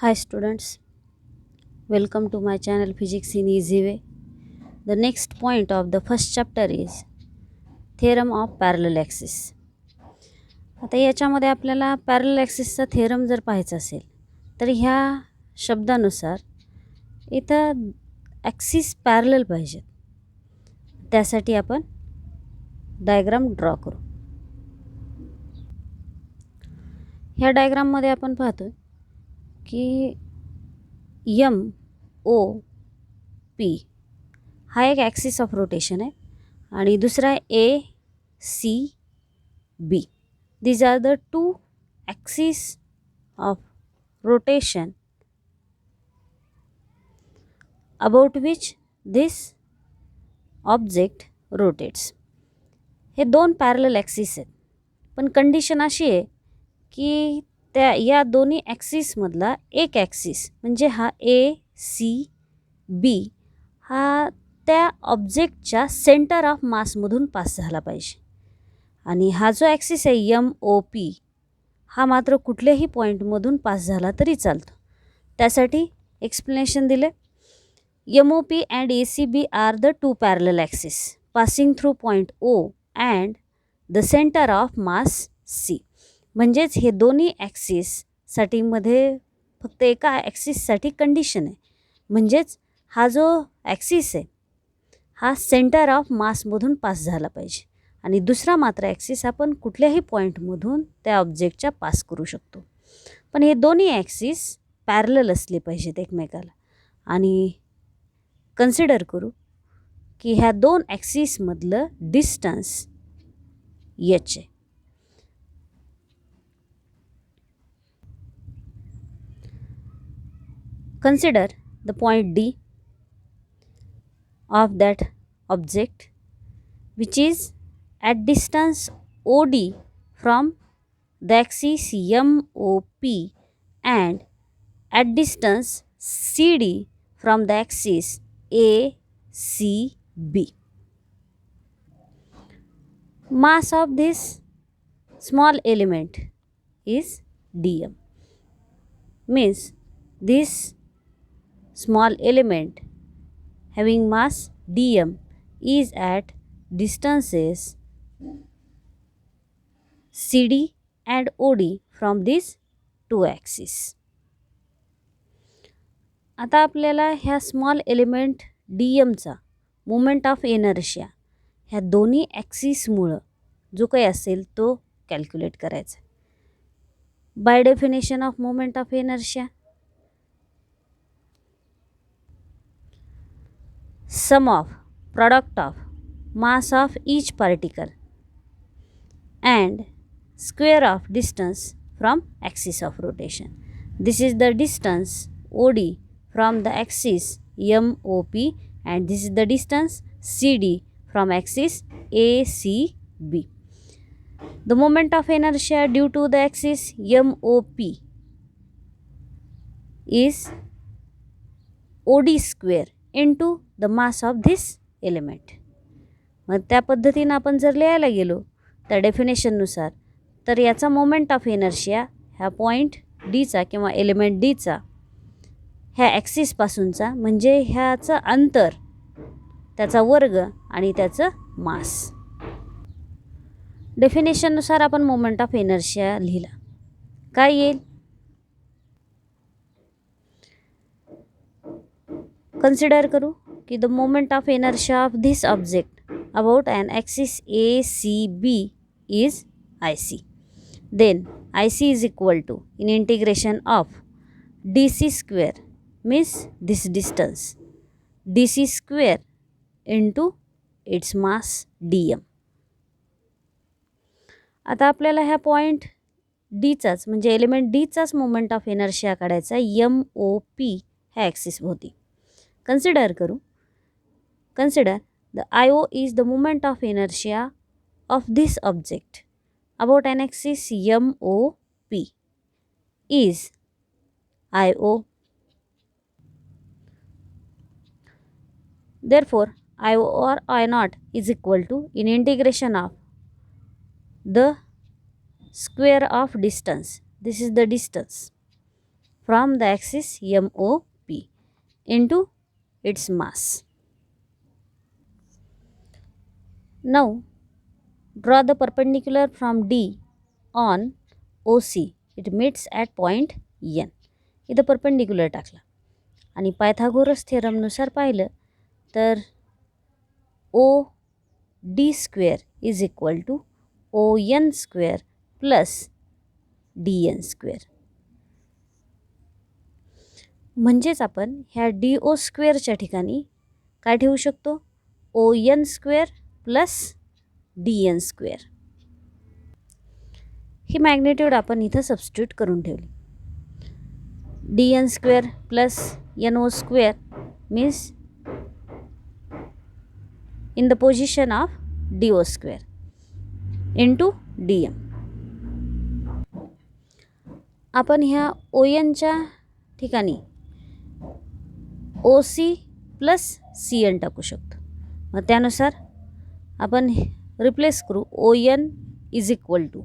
Hi students, welcome to my channel Physics in Easy Way. The next point of the first chapter is Theorem of Parallel Axis. आता याच्यामध्ये आपल्याला parallel ॲक्सिसचा theorem जर पाहायचा असेल तर ह्या शब्दानुसार इथं ॲक्सिस पॅरलल पाहिजेत. त्यासाठी आपण डायग्राम ड्रॉ करू. ह्या डायग्राममध्ये आपण पाहतो की एम ओ पी हा एक ॲक्सिस ऑफ रोटेशन आहे आणि दुसरा आहे A C B. These are the two axes of rotation about which this object rotates. हे दोन पॅरलल ॲक्सिस आहेत, पण कंडिशन अशी आहे की या दोन्ही ॲक्सिसमधला एक ॲक्सिस म्हणजे हा ए सी बी हा त्या ऑब्जेक्टच्या सेंटर ऑफ मासमधून पास झाला पाहिजे आणि हा जो ॲक्सिस आहे एम ओ पी हा मात्र कुठल्याही पॉईंटमधून पास झाला तरी चालतो. त्यासाठी एक्सप्लेनेशन दिले. M O P and A C B are the two parallel axis passing through point O and the centre of mass C. म्हणजेच हे दोन्ही ॲक्सिससाठी मध्ये फक्त एका ॲक्सिससाठी कंडिशन आहे, म्हणजेच हा जो ॲक्सिस आहे हा सेंटर ऑफ मासमधून पास झाला पाहिजे आणि दुसरा मात्र ॲक्सिस आपण कुठल्याही पॉईंटमधून त्या ऑब्जेक्टच्या पास करू शकतो. पण हे दोन्ही ॲक्सिस पॅरलल असले पाहिजेत एकमेकाला आणि कन्सिडर करू की ह्या दोन ॲक्सिसमधलं डिस्टन्स एच आहे. Consider the point D of that object which is at distance OD from the axis MOP and at distance CD from the axis ACB. Mass of this small element is dm. Means this small element having mass dm is at distances CD and OD from these two axes. आता आपल्याला ह्या small element D एमचा moment of inertia ह्या दोन्ही ॲक्सिसमुळं जो काही असेल तो कॅल्क्युलेट करायचा. By definition of moment of inertia sum of product of mass of each particle and square of distance from axis of rotation. This is the distance OD from the axis MOP and this is the distance CD from axis ACB. The moment of inertia due to the axis MOP is OD square into the mass of this element. मग त्या पद्धतीनं आपण जर लिहायला गेलो त्या डेफिनेशननुसार तर याचा मोमेंट ऑफ इनर्शिया ह्या पॉईंट डीचा किंवा एलिमेंट डीचा ह्या ॲक्सिसपासूनचा म्हणजे ह्याचं अंतर त्याचा वर्ग आणि त्याचं मास. डेफिनेशननुसार आपण मोमेंट ऑफ इनर्शिया लिहिला काय येईल. कन्सिडर करू की the moment of inertia of this object about an axis ACB is IC. Then IC is equal to in integration of DC square means this distance DC square into its mass dm. आता आपल्याला ह्या point डीचाच म्हणजे element डीचाच moment of inertia काढायचा MOP ह्या axis भोवती. Consider करू. Consider the IO is the moment of inertia of this object about an axis MOP is IO. Therefore, IO or I naught is equal to in integration of the square of distance. This is the distance from the axis MOP into its mass. Now draw the perpendicular from D on OC. It meets at point N. इथं perpendicular टाकला आणि Pythagoras थेरमनुसार पाहिलं तर OD² is equal to ON² plus DN². म्हणजेच आपण ह्या DO² ठिकाणी काय ठेवू शकतो? ON² plus DN². ही मॅग्निट्यूड आपण इथं सबस्टिट्यूट करून ठेवली. DN² plus NO² means in the position of DO² into DM. आपण ह्या ONच्या ठिकाणी OC प्लस CN टाकू शकतो. मग त्यानुसार आपण रिप्लेस करू ON is equal to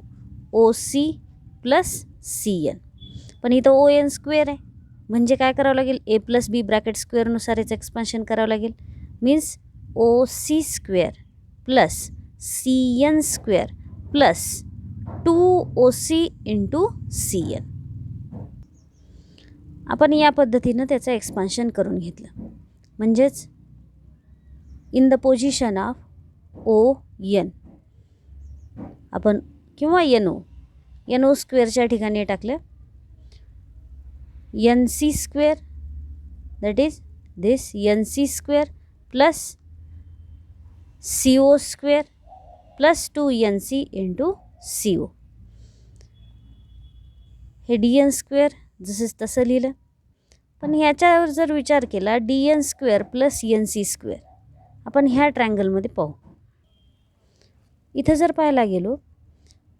OC plus CN. पण इथं ON² आहे म्हणजे काय करावं लागेल? A प्लस B ब्रॅकेट स्क्वेअरनुसार याचं एक्सपान्शन करावं लागेल. Means OC² plus CN² plus 2OC into CN. आपण या पद्धतीनं त्याचं एक्सपान्शन करून घेतलं. म्हणजेच in the position of ON आपण किंवा NO²च्या ठिकाणी टाकलं NC² that is this NC² plus CO² plus 2NC into CO. Hey DN² जसंच तसं लिहिलं. पण ह्याच्यावर जर विचार केला DN² प्लस NC² आपण ह्या ट्रायंगलमध्ये पाहू. इथं जर पाहायला गेलो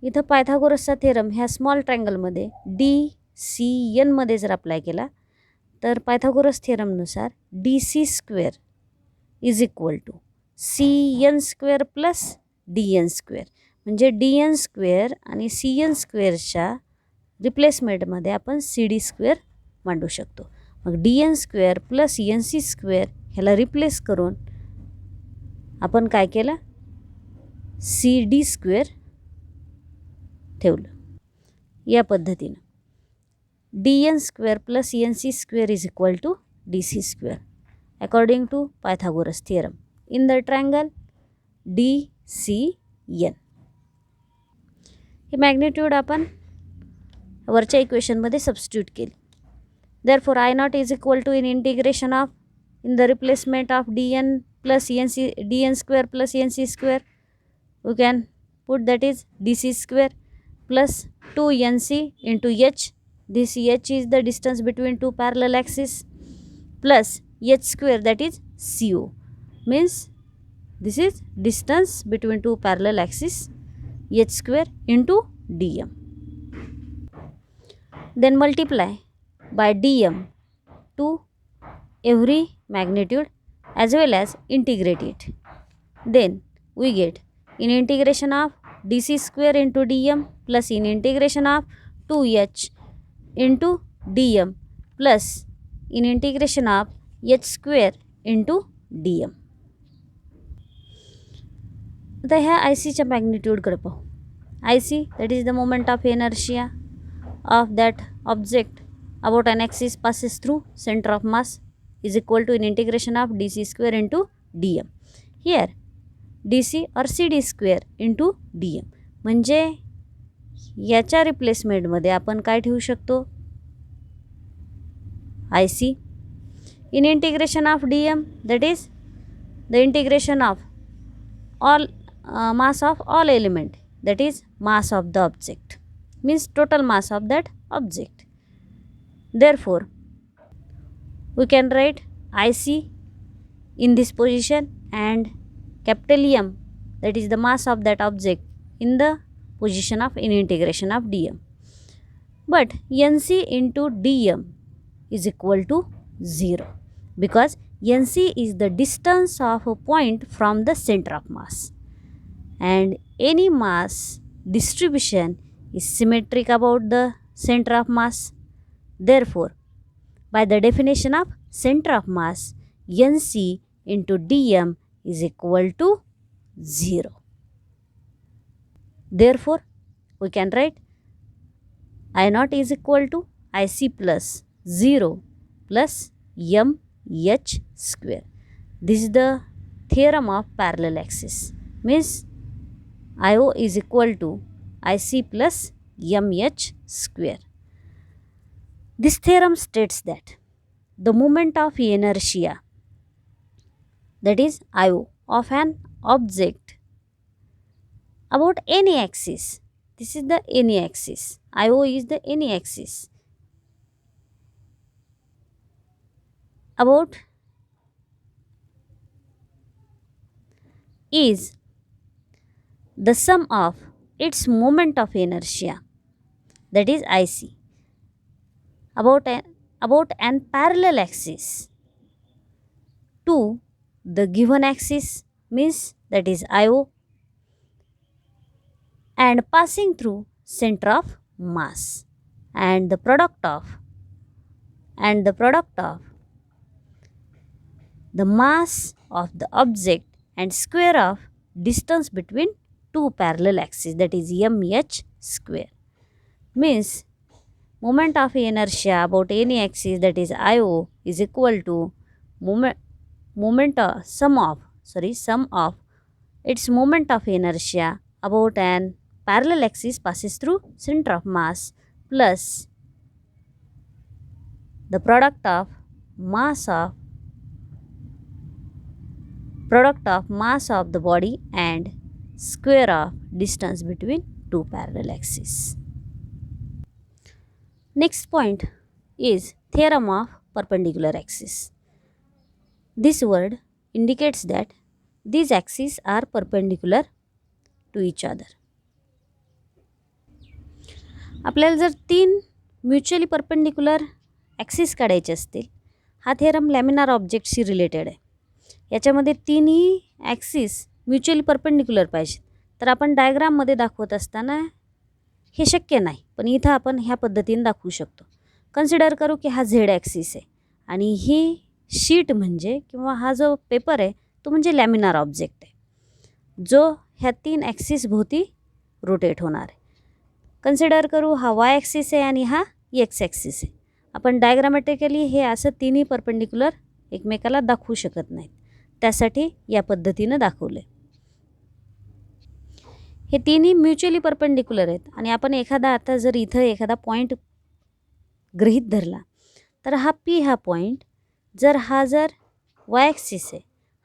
इथं पायथागोरसचा थेरम ह्या स्मॉल ट्रायंगलमध्ये DCN मध्ये जर अप्लाय केला तर पायथागोरस थेरमनुसार DC² is equal to CN² plus DN². म्हणजे DN² आणि CN²च्या रिप्लेसमेंटमध्ये आपण CD² मांडू शकतो. मग DN² प्लस NC² ह्याला रिप्लेस करून आपण काय केलं? CD² ठेवलं. या पद्धतीनं DN² plus NC² is equal to DC² according to Pythagoras theorem in the triangle DCN. ही मॅग्निट्यूड आपण वरच्या इक्वेशनमध्ये सबस्टिट्यूट केली. Therefore I0 is equal to in integration of in the replacement of DN plus DN² plus NC² we can put that is DC² plus 2NC into H. This H is the distance between two parallel axes plus H² that is CO means this is distance between two parallel axes H² into DM. Then multiply by DM to every magnitude as well as integrate it. Then we get in integration of DC² into DM plus in integration of 2H into DM plus in integration of H² into DM. आता ह्या ICच्या मॅग्निट्यूडकडे पाहू. IC that is the moment of inertia of that object about an axis passes through center of mass is equal to in integration of DC² into DM. Here DC or CD² into DM. म्हणजे याच्या रिप्लेसमेंटमध्ये आपण काय ठेवू शकतो? IC in integration of DM that is the integration of all mass of all element that is mass of the object means total mass of that object. Therefore we can write IC in this position and capital M that is the mass of that object in the position of in integration of DM. But NC into DM is equal to 0 because NC is the distance of a point from the center of mass and any mass distribution is symmetric about the center of mass. Therefore, by the definition of center of mass, Nc into dm is equal to 0. Therefore, we can write I naught is equal to Ic plus 0 plus mh square. This is the theorem of parallel axis. Means IO is equal to Ic plus mh square. This theorem states that the moment of inertia, that is IO, of an object about any axis, this is the any axis, IO is the any axis, about is the sum of its moment of inertia, that is IC, about an parallel axis to the given axis, means that is IO, and passing through center of mass, and the product of the mass of the object and square of distance between two parallel axes, that is mh square. Means moment of inertia about any axis, that is IO, is equal to sum of its moment of inertia about an parallel axis passes through center of mass plus the product of mass of the body and square of distance between two parallel axes. Next point is theorem of perpendicular axis. This word indicates that these axes are perpendicular to each other. आपल्याला जर 3 mutually perpendicular axis काढायचे असतील, हा theorem laminar ऑब्जेक्टशी related आहे. याच्यामध्ये तिन्ही axis mutually perpendicular पाहिजेत. तर आपण डायग्राममध्ये दाखवत असताना हे शक्य नाही, पण इथं आपण ह्या पद्धतीने दाखवू शकतो. कन्सिडर करू की हा झेड ॲक्सिस आहे आणि ही शीट म्हणजे किंवा हा जो पेपर आहे तो म्हणजे लॅमिनार ऑब्जेक्ट आहे, जो ह्या 3 ॲक्सिस भोवती रोटेट होणार आहे. कन्सिडर करू हा वाय ॲक्सिस आहे आणि हा एक्स ॲक्सिस आहे. आपण डायग्रामॅटिकली हे असं तिन्ही परपेंडिक्युलर एकमेकाला दाखवू शकत नाहीत, त्यासाठी या पद्धतीनं दाखवले. हे तिन्ही म्युच्युअली परपेंडिक्युलर आहेत आणि आपण एखादा आता जर इथं एखादा पॉईंट गृहीत धरला तर हा पी हा पॉईंट जर वाय ॲक्सिस आहे,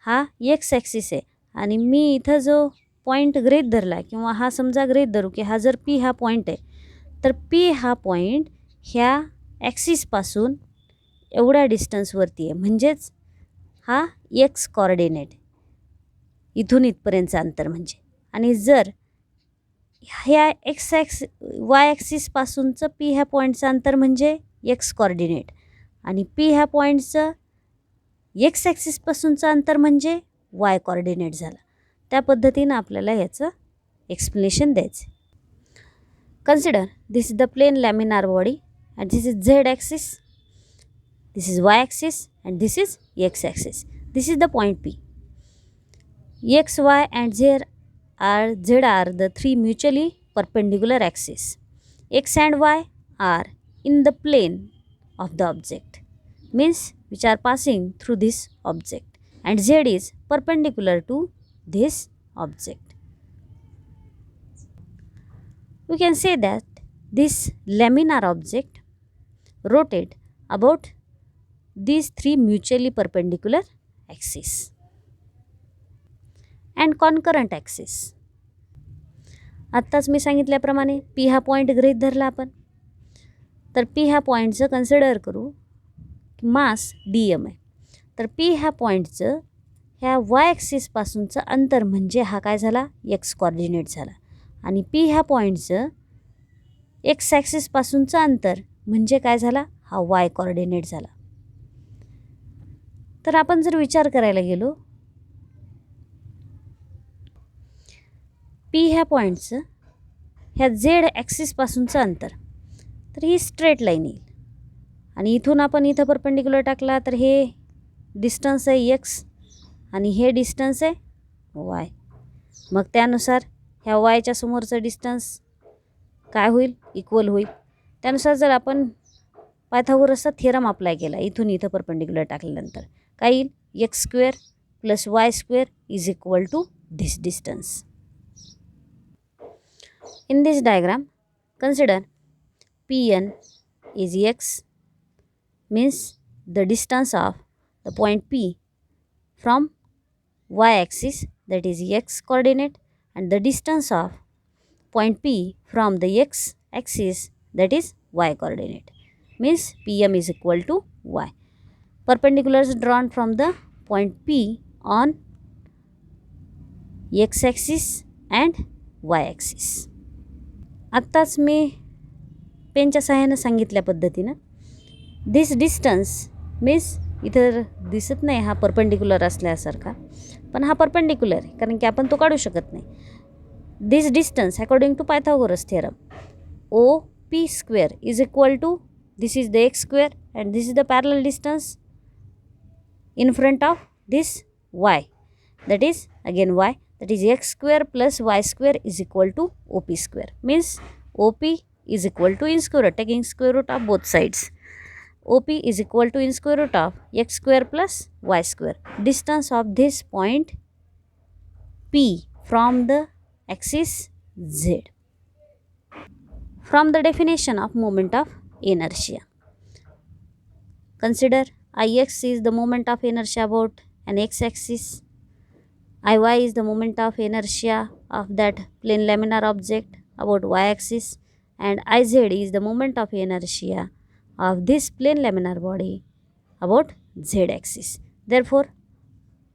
हा एक्स ॲक्सिस आहे आणि मी इथं जो पॉईंट गृहीत धरला किंवा हा समजा गृहीत धरू की हा जर पी हा पॉईंट आहे, तर पी हा पॉईंट ह्या ॲक्सिसपासून एवढ्या डिस्टन्सवरती आहे, म्हणजेच हा एक्स कॉर्डिनेट इथून इथपर्यंतचं अंतर म्हणजे. आणि जर ह्या वाय ॲक्सिसपासूनचं पी ह्या पॉईंटचं अंतर म्हणजे एक्स कॉर्डिनेट आणि पी ह्या पॉईंटचं एक्स ॲक्सिसपासूनचं अंतर म्हणजे वाय कॉर्डिनेट झालं. त्या पद्धतीनं आपल्याला याचं एक्सप्लेनेशन द्यायचं. Consider this is the plane laminar body and this is z axis, this is y axis and this is x axis. This is the point P. X, y and z are the 3 mutually perpendicular axes. X and y are in the plane of the object, means which are passing through this object, and z is perpendicular to this object. We can say that this laminar object rotate about these 3 mutually perpendicular axes and concurrent axis. आत्ताच मी सांगितल्याप्रमाणे P हा point गृहीत धरला आपण, तर P ह्या पॉईंटचं consider करू मास D M आहे. तर पी ह्या पॉईंटचं ह्या वाय ॲक्सिसपासूनचं अंतर म्हणजे हा काय झाला, एक्स कॉर्डिनेट झाला. आणि पी ह्या पॉईंटचं एक्स ॲक्सिसपासूनचं अंतर म्हणजे काय झाला, हा वाय कॉर्डिनेट झाला. तर आपण जर विचार करायला गेलो, पी ह्या पॉईंटचं ह्या झेड ॲक्सिसपासूनचं अंतर, तर ही स्ट्रेट लाईन येईल. आणि इथून आपण इथं परपेंडिक्युलर टाकला तर हे डिस्टन्स आहे एक्स आणि हे डिस्टन्स आहे वाय. मग त्यानुसार ह्या वायच्या समोरचं डिस्टन्स काय होईल, इक्वल होईल. त्यानुसार जर आपण पायथागोरसचा थिअरम अप्लाय केला इथून इथं परपेंडिक्युलर टाकल्यानंतर काय येईल, X square plus Y square is equal to this distance. In this diagram, consider Pn is x, means the distance of the point P from y-axis, that is x coordinate, and the distance of point P from the x-axis, that is y coordinate, means Pm is equal to y. Perpendiculars drawn from the point P on x-axis and y-axis. आत्ताच मी पेनच्या सहाय्यानं सांगितल्या पद्धतीनं this distance means इथं दिसत नाही हा perpendicular असल्यासारखा, पण हा perpendicular आहे कारण की आपण तो काढू शकत नाही. This distance according to Pythagoras theorem O P square is equal to this is the X square and this is the parallel distance in front of this y, that is again y, that is x square plus y square is equal to op square, means op is equal to in square root, taking square root of both sides, op is equal to in square root of x square plus y square. Distance of this point P from the axis z. From the definition of moment of inertia, consider Ix is the moment of inertia about an x-axis, Iy is the moment of inertia of that plane laminar object about y-axis, and Iz is the moment of inertia of this plane laminar body about z-axis. Therefore,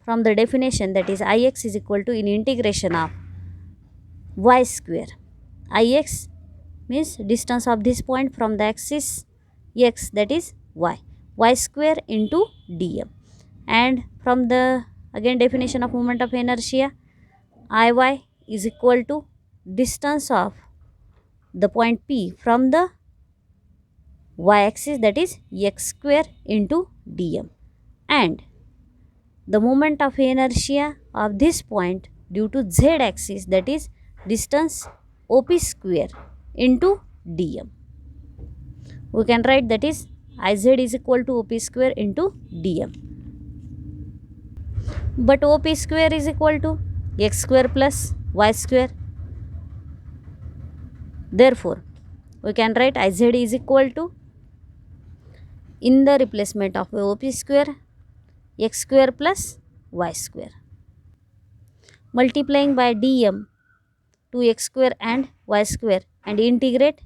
from the definition, that is Ix is equal to in integration of y square. Ix means distance of this point from the axis x, that is y square into dm, and from the again definition of moment of inertia, Iy is equal to distance of the point P from the y axis, that is x square into dm, and the moment of inertia of this point due to z axis, that is distance op square into dm. We can write that is Iz is equal to op square into dm, but op square is equal to x square plus y square. Therefore, we can write Iz is equal to, in the replacement of op square, x square plus y square, multiplying by dm to x square and y square, and integrate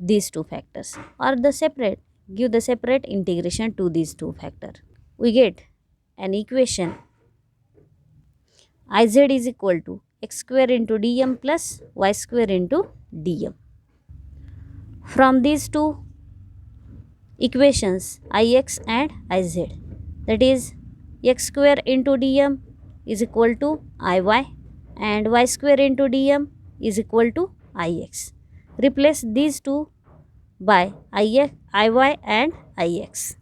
these two factors, or the separate, give the separate integration to these two factors. We get an equation Iz is equal to x square into dm plus y square into dm. From these two equations, Ix and Iz, that is x square into dm is equal to Iy and y square into dm is equal to Ix. Replace these two by Iy and Ix,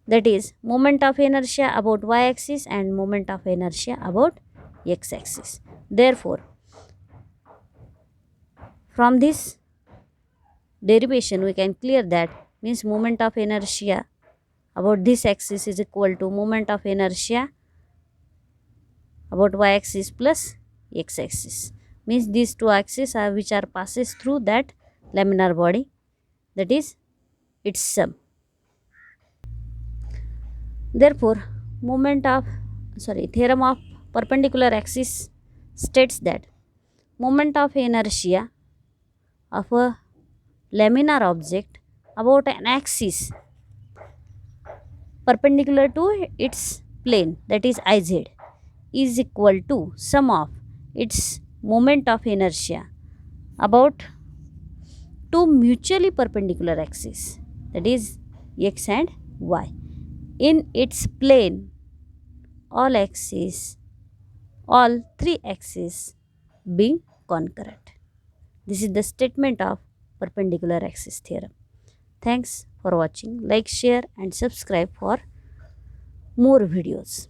that is moment of inertia about y-axis and moment of inertia about x-axis. Therefore, from this derivation we can clear that, means moment of inertia about this axis is equal to moment of inertia about y-axis plus x-axis, means these two axes are which are passes through that laminar body, that is its sum. Therefore, theorem of perpendicular axis states that moment of inertia of a laminar object about an axis perpendicular to its plane, that is Iz, is equal to sum of its moment of inertia about two mutually perpendicular axes, that is x and y, in its plane all three axes being concurrent. This is the statement of perpendicular axis theorem. Thanks for watching. Like, share and subscribe for more videos.